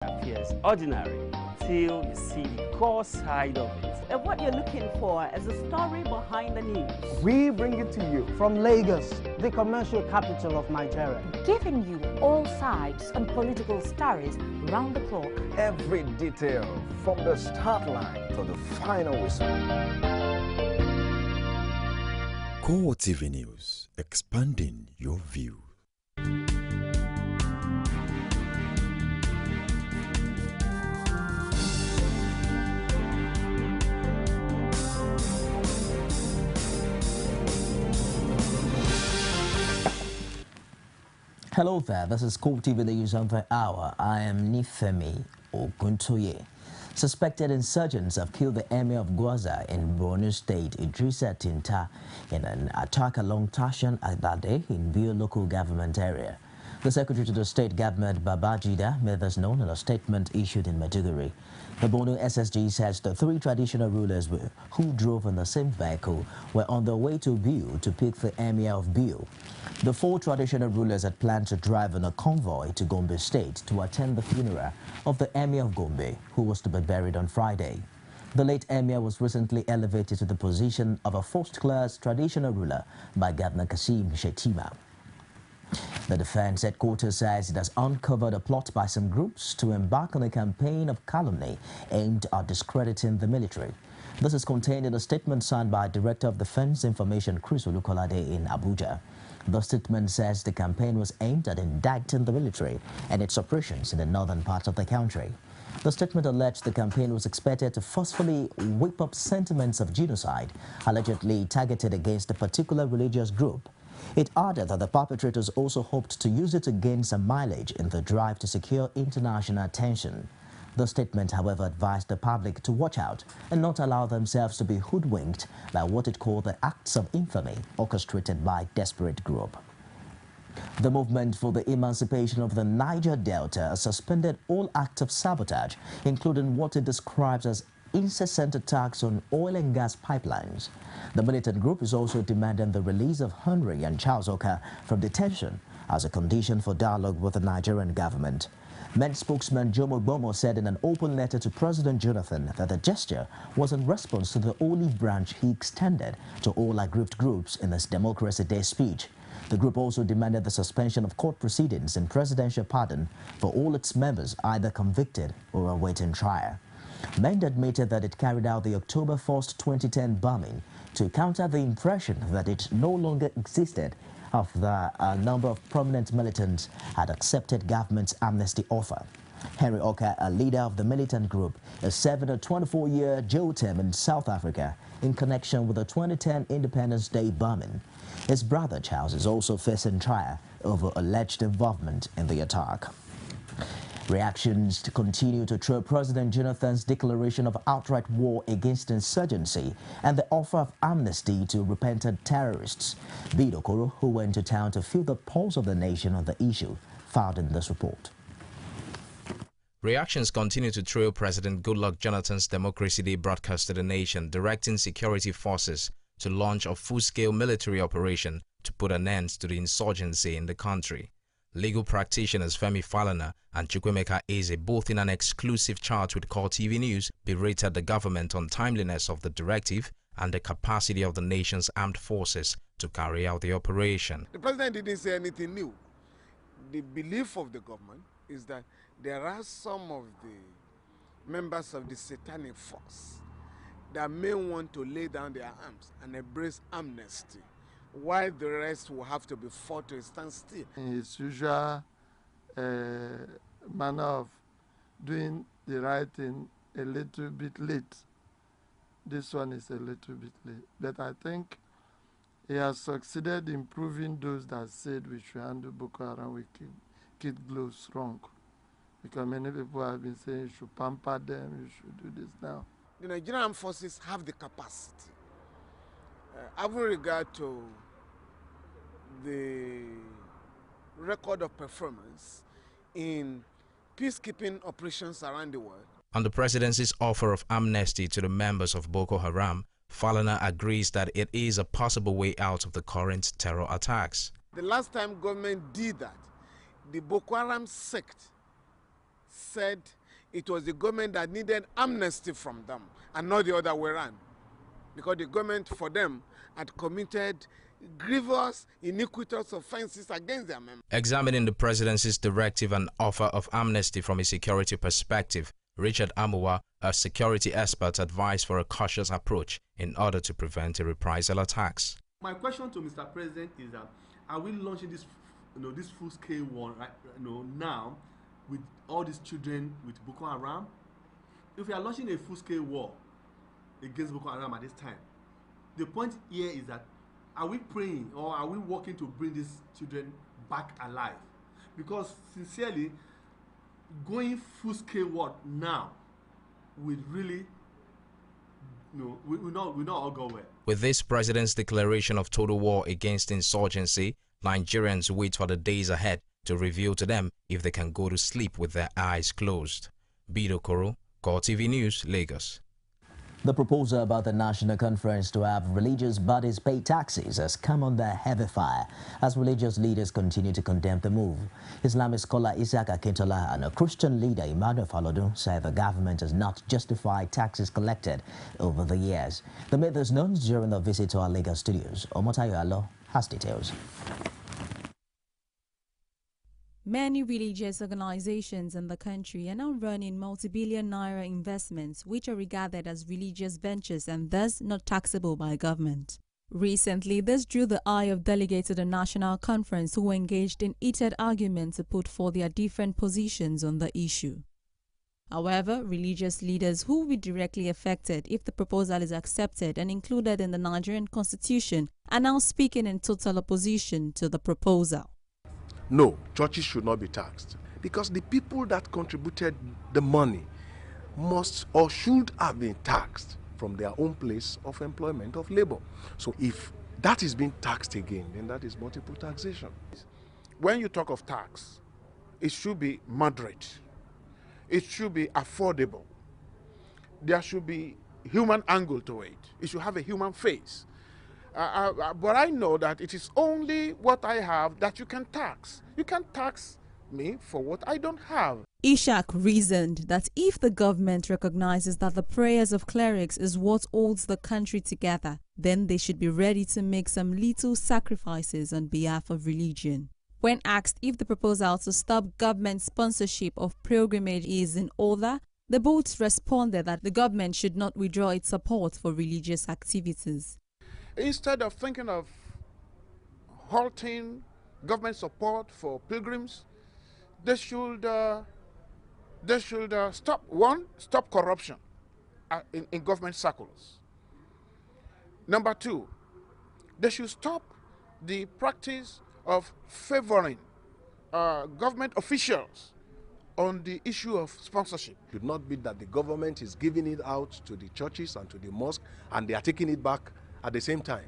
appears ordinary till you see the core side of it. And what you're looking for is the story behind the news. We bring it to you from Lagos, the commercial capital of Nigeria. Giving you all sides and political stories round the clock. Every detail from the start line to the final whistle. CoreTV News, expanding your view. Hello there, this is CoreTV News on the hour. I am Nifemi Oguntoye. Suspected insurgents have killed the emir of Gwaza in Borno State, Idrissa Tinta, in an attack along Tashan Adade in Bio local government area. The Secretary to the State Government, Babajida, made this known in a statement issued in Maiduguri. The Borno SSG says the three traditional rulers who drove in the same vehicle were on their way to Bio to pick the emir of Bio. The four traditional rulers had planned to drive in a convoy to Gombe State to attend the funeral of the emir of Gombe, who was to be buried on Friday. The late emir was recently elevated to the position of a first-class traditional ruler by Governor Kasim Shettima. The defense headquarters says it has uncovered a plot by some groups to embark on a campaign of calumny aimed at discrediting the military. This is contained in a statement signed by Director of Defense Information Chris Olukolade in Abuja. The statement says the campaign was aimed at indicting the military and its operations in the northern parts of the country. The statement alleged the campaign was expected to forcefully whip up sentiments of genocide, allegedly targeted against a particular religious group. It added that the perpetrators also hoped to use it to gain some mileage in the drive to secure international attention. The statement, however, advised the public to watch out and not allow themselves to be hoodwinked by what it called the acts of infamy orchestrated by a desperate group. The movement for the emancipation of the Niger Delta has suspended all acts of sabotage, including what it describes as incessant attacks on oil and gas pipelines. The militant group is also demanding the release of Henry and Charles Oka from detention as a condition for dialogue with the Nigerian government. MEN spokesman Jomo Bomo said in an open letter to President Jonathan that the gesture was in response to the olive branch he extended to all aggrieved groups in his Democracy Day speech. The group also demanded the suspension of court proceedings and presidential pardon for all its members either convicted or awaiting trial. MEN admitted that it carried out the October 1st, 2010 bombing to counter the impression that it no longer existed after a number of prominent militants had accepted government's amnesty offer. Henry Oka, a leader of the militant group, is serving a 24-year jail term in South Africa in connection with the 2010 Independence Day bombing. His brother Charles is also facing trial over alleged involvement in the attack. Reactions continue to trail President Jonathan's declaration of outright war against insurgency and the offer of amnesty to repentant terrorists. Bid Okoro, who went to town to feel the pulse of the nation on the issue, filed in this report. Reactions continue to trail President Goodluck Jonathan's Democracy Day broadcast to the nation, directing security forces to launch a full-scale military operation to put an end to the insurgency in the country. Legal practitioners Femi Falana and Chukwemeka Eze, both in an exclusive chat with CoreTV News, berated the government on timeliness of the directive and the capacity of the nation's armed forces to carry out the operation. The president didn't say anything new. The belief of the government is that there are some of the members of the satanic force that may want to lay down their arms and embrace amnesty, while the rest will have to be fought to a standstill. In his usual manner of doing the right thing a little bit late. This one is a little bit late. But I think he has succeeded in proving those that said we should handle Boko Haram with kid gloves wrong. Because many people have been saying you should pamper them, you should do this now. The Nigerian armed forces have the capacity. Having regard to the record of performance in peacekeeping operations around the world. On the presidency's offer of amnesty to the members of Boko Haram, Falana agrees that it is a possible way out of the current terror attacks. The last time government did that, the Boko Haram sect said it was the government that needed amnesty from them and not the other way around, because the government for them had committed grievous, iniquitous offenses against their members. Examining the presidency's directive and offer of amnesty from a security perspective, Richard Amuwa, a security expert, advised for a cautious approach in order to prevent a reprisal attacks. My question to Mr. President is that, are we launching this, this full-scale war right, now with all these children with Boko Haram? If we are launching a full-scale war against Boko Haram at this time, the point here is that, are we praying or are we working to bring these children back alive? Because sincerely, going full-scale war now will really, will not all go well. With this president's declaration of total war against insurgency, Nigerians wait for the days ahead to reveal to them if they can go to sleep with their eyes closed. Bido Koro, CoreTV News, Lagos. The proposal about the National Conference to have religious bodies pay taxes has come under heavy fire as religious leaders continue to condemn the move. Islamic scholar Isaac Akintola and a Christian leader Emmanuel Falodun say the government has not justified taxes collected over the years. They made this known during a visit to our Lagos studios. Omotayo Alo has details. Many religious organizations in the country are now running multi-billion naira investments which are regarded as religious ventures and thus not taxable by government. Recently, this drew the eye of delegates to the National Conference who engaged in heated arguments to put forth their different positions on the issue. However, religious leaders who will be directly affected if the proposal is accepted and included in the Nigerian Constitution are now speaking in total opposition to the proposal. No, churches should not be taxed because the people that contributed the money must or should have been taxed from their own place of employment of labor. So if that is being taxed again, then that is multiple taxation. When you talk of tax, it should be moderate. It should be affordable. There should be human angle to it. It should have a human face. But I know that it is only what I have that you can tax. You can't tax me for what I don't have. Ishak reasoned that if the government recognizes that the prayers of clerics is what holds the country together, then they should be ready to make some little sacrifices on behalf of religion. When asked if the proposal to stop government sponsorship of pilgrimage is in order, the both responded that the government should not withdraw its support for religious activities. Instead of thinking of halting government support for pilgrims, they should stop corruption in government circles. Number two, they should stop the practice of favoring government officials on the issue of sponsorship. It should not be that the government is giving it out to the churches and to the mosque and they are taking it back at the same time.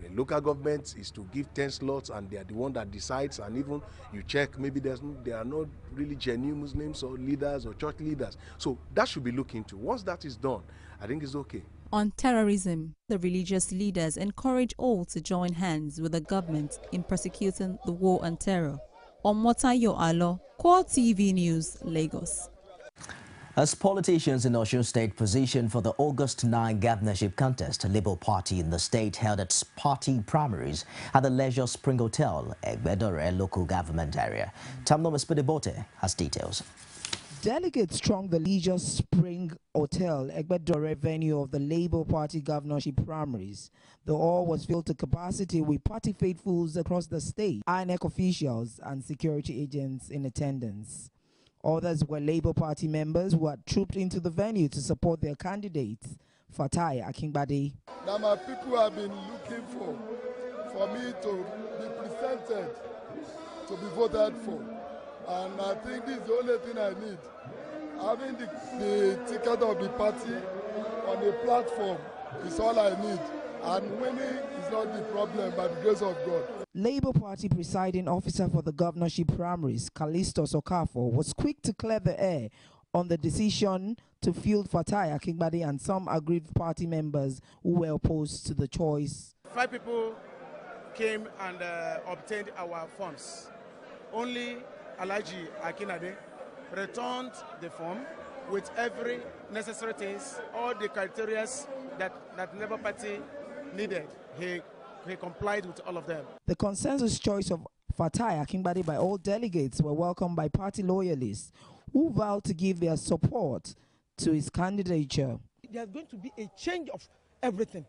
The local government is to give 10 slots and they are the one that decides, and even you check maybe there are not really genuine Muslims or leaders or church leaders. So that should be looked into. Once that is done, I think it's okay. On terrorism, the religious leaders encourage all to join hands with the government in prosecuting the war on terror. Omotayo Alo, CoreTV News, Lagos. As politicians in Osun State position for the August 9 governorship contest, Labour Party in the state held its party primaries at the Leisure Spring Hotel, Egbedore local government area. Tamno Espedibote has details. Delegates thronged the Leisure Spring Hotel, Egbedore venue of the Labour Party governorship primaries. The hall was filled to capacity with party faithfuls across the state, INEC officials and security agents in attendance. Others were Labour Party members who had trooped into the venue to support their candidates, Fatai Akingbade. Now my people have been looking for me to be presented, to be voted for. And I think this is the only thing I need. Having the ticket of the party on the platform is all I need. And winning is not the problem, by the grace of God. Labour Party presiding officer for the governorship primaries, Callisto Sokafo, was quick to clear the air on the decision to field Fatai Akingbade and some aggrieved party members who were opposed to the choice. 5 people came and obtained our forms. Only Alhaji Akinade, returned the form with every necessary things, all the criteria that Labour Party needed. He complied with all of them. The consensus choice of Fatai Akingbade by all delegates were welcomed by party loyalists who vowed to give their support to his candidature. There's going to be a change of everything.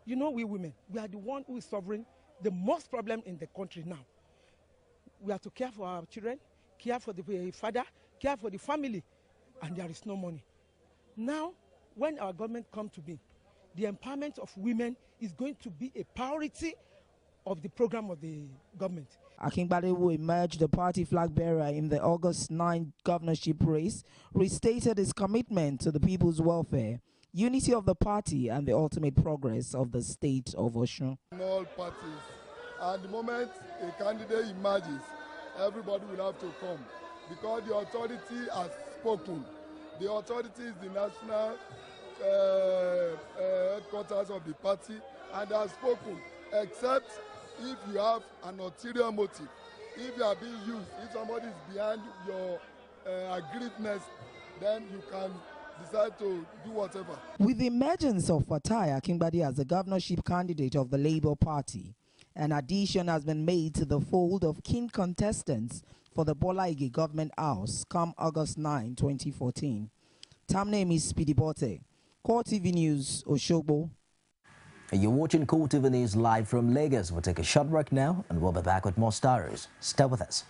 You know, we women, we are the one who is suffering the most problem in the country now. We have to care for our children, care for the father, care for the family, and there is no money. Now, when our government comes to be, the empowerment of women is going to be a priority of the program of the government. Akingbade, who emerged the party flag bearer in the August 9 governorship race, restated his commitment to the people's welfare, unity of the party, and the ultimate progress of the state of Osun. In all parties, and the moment a candidate emerges, everybody will have to come because the authority has spoken. The authority is the national headquarters of the party, and they have spoken, except if you have an ulterior motive, if you are being used, if somebody is behind your agreedness, then you can decide to do whatever. With the emergence of Fatai Akingbade as the governorship candidate of the Labour Party, an addition has been made to the fold of keen contestants for the Bola Ige Government House come August 9, 2014. Tam name is Speedy Bote. CoreTV News, Oshogbo. You're watching CoreTV News live from Lagos. We'll take a short break now and we'll be back with more stories. Stay with us.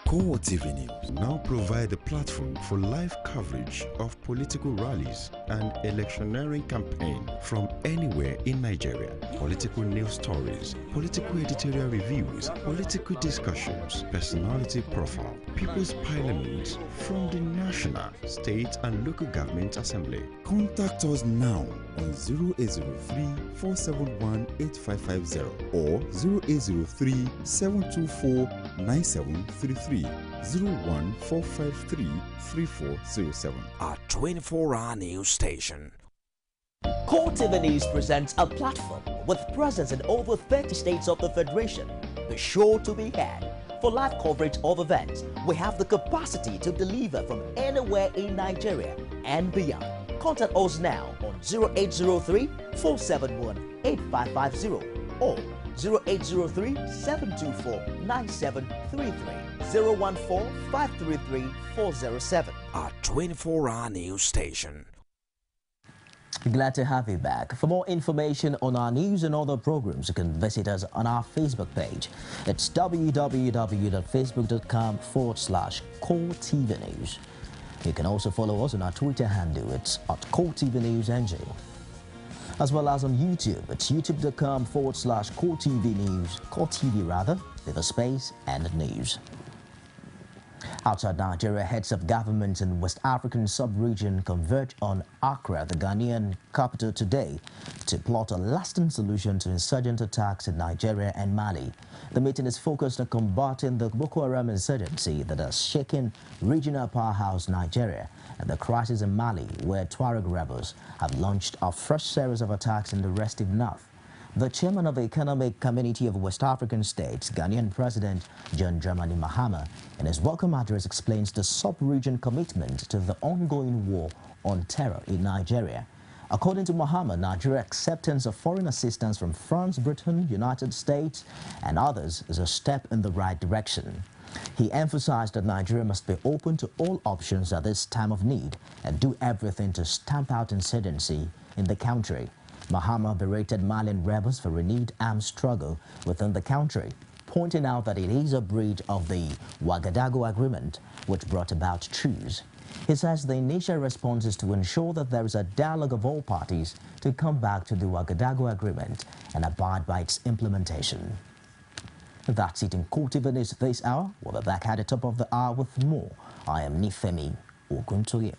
CoreTV News now provide a platform for live coverage of political rallies and electioneering campaign from anywhere in Nigeria. Political news stories, political editorial reviews, political discussions, personality profile, People's Parliament from the National, State and Local Government Assembly. Contact us now on 0803-471-8550 or 0803-724-9733. 01453-3407. Our 24-hour news station. CoreTV News presents a platform with presence in over 30 states of the Federation. Be sure to be had. For live coverage of events, we have the capacity to deliver from anywhere in Nigeria and beyond. Contact us now on 0803-471-8550 or 0803-724-9733. 014-533-407. Our 24-hour news station. Glad to have you back. For more information on our news and other programs, you can visit us on our Facebook page. It's www.facebook.com/CoreTV News. You can also follow us on our Twitter handle. It's @CoreTV News NJ. As well as on YouTube, it's youtube.com/CoreTV News, CoreTV rather, with a space and news. Outside Nigeria, heads of governments in West African sub-region converge on Accra, the Ghanaian capital, today to plot a lasting solution to insurgent attacks in Nigeria and Mali. The meeting is focused on combating the Boko Haram insurgency that has shaken regional powerhouse Nigeria and the crisis in Mali, where Tuareg rebels have launched a fresh series of attacks in the restive north. The chairman of the Economic Community of West African States, Ghanaian President John Dramani Mahama, in his welcome address explains the sub-region commitment to the ongoing war on terror in Nigeria. According to Mahama, Nigeria's acceptance of foreign assistance from France, Britain, United States, and others is a step in the right direction. He emphasized that Nigeria must be open to all options at this time of need and do everything to stamp out insurgency in the country. Mahama berated Malian rebels for renewed armed struggle within the country, pointing out that it is a breach of the Ouagadougou Agreement, which brought about truce. He says the initial response is to ensure that there is a dialogue of all parties to come back to the Ouagadougou Agreement and abide by its implementation. That's it in CoreTV News this hour. We'll be back at the top of the hour with more. I am Nifemi Oguntoye.